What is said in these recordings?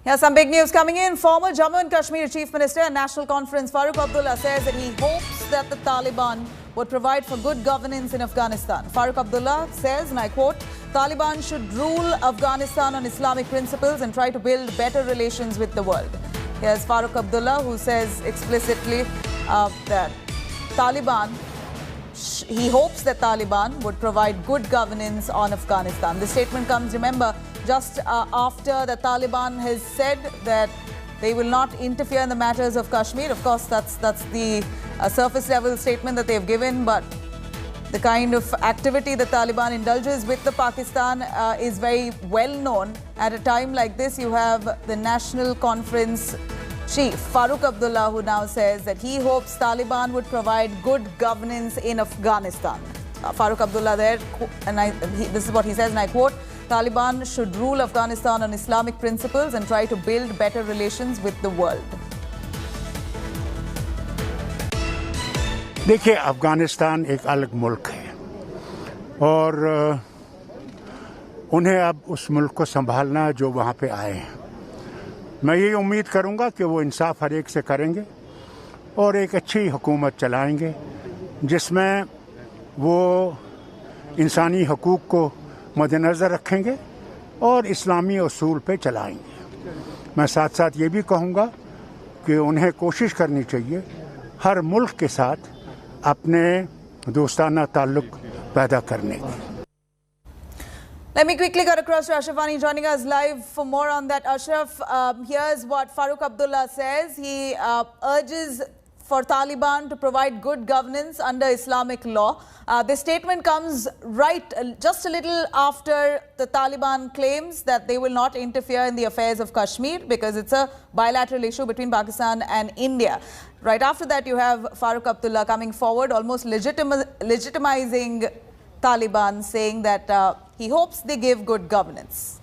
Here's some big news coming in. Former Jammu and Kashmir Chief Minister and National Conference Farooq Abdullah says that he hopes that the Taliban would provide for good governance in Afghanistan. Farooq Abdullah says, and I quote, Taliban should rule Afghanistan on Islamic principles and try to build better relations with the world. Here's Farooq Abdullah, who says explicitly that he hopes that Taliban would provide good governance on Afghanistan. This statement comes, remember, just after the Taliban has said that they will not interfere in the matters of Kashmir. Of course, that's the surface level statement that they've given, but the kind of activity the Taliban indulges with the Pakistan is very well known. At a time like this, you have the National Conference Chief Farooq Abdullah, who now says that he hopes Taliban would provide good governance in Afghanistan. Farooq Abdullah there, and this is what he says, and I quote, Taliban should rule Afghanistan on Islamic principles and try to build better relations with the world. देखिए, अफगानिस्तान एक अलग मुल्क है और उन्हें अब उस मुल्क को संभालना जो वहाँ पे आए हैं। मैं ये उम्मीद करूँगा कि वो इंसाफ हर एक से करेंगे और एक अच्छी हुकूमत चलाएंगे जिसमें वो इंसानी हकूक़ को मद्देनज़र रखेंगे और इस्लामी उसूल पे चलाएंगे। मैं साथ साथ ये भी कहूँगा कि उन्हें कोशिश करनी चाहिए हर मुल्क के साथ अपने दोस्ताना ताल्लुक़ पैदा करने की। Let me quickly cut across to Ashraf Wani joining us live for more on that. Ashraf, here's what Farooq Abdullah says. He urges for Taliban to provide good governance under Islamic law. This statement comes just a little after the Taliban claims that they will not interfere in the affairs of Kashmir because it's a bilateral issue between Pakistan and India. Right after that, you have Farooq Abdullah coming forward, almost legitimizing Taliban, saying that he hopes they give good governance.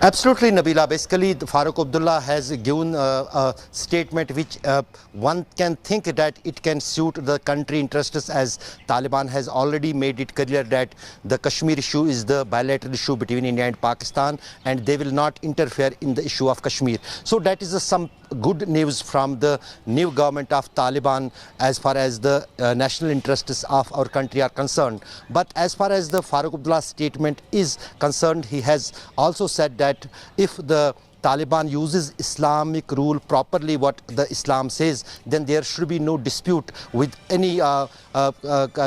Absolutely, Nabila. Basically, Farooq Abdullah has given a statement which one can think that it can suit the country interests, as Taliban has already made it clear that the Kashmir issue is the bilateral issue between India and Pakistan and they will not interfere in the issue of Kashmir. So that is some good news from the new government of Taliban as far as the national interests of our country are concerned. But as far as the Farooq Abdullah statement is concerned, he has also said that if the Taliban uses Islamic rule properly, what the Islam says, then there should be no dispute with any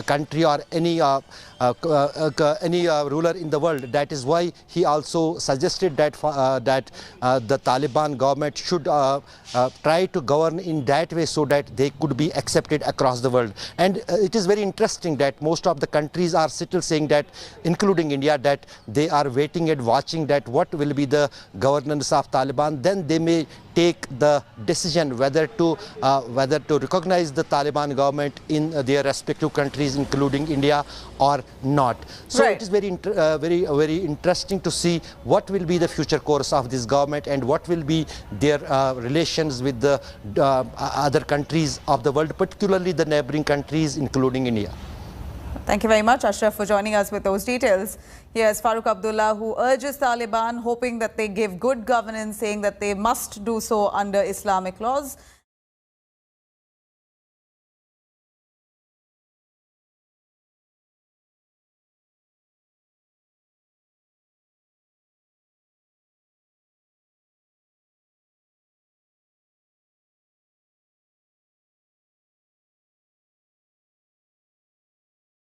country or any ruler in the world. That is why he also suggested that the Taliban government should try to govern in that way so that they could be accepted across the world. And it is very interesting that most of the countries are still saying that, including India, that they are waiting and watching that what will be the governance of Taliban. Then they may take the decision whether to recognize the Taliban government in their respective countries, including India, or not. So It is very interesting to see what will be the future course of this government and what will be their relations with the other countries of the world, particularly the neighboring countries, including India. Thank you very much, Ashraf, for joining us with those details. Here's Farooq Abdullah, who urges Taliban, hoping that they give good governance, saying that they must do so under Islamic laws.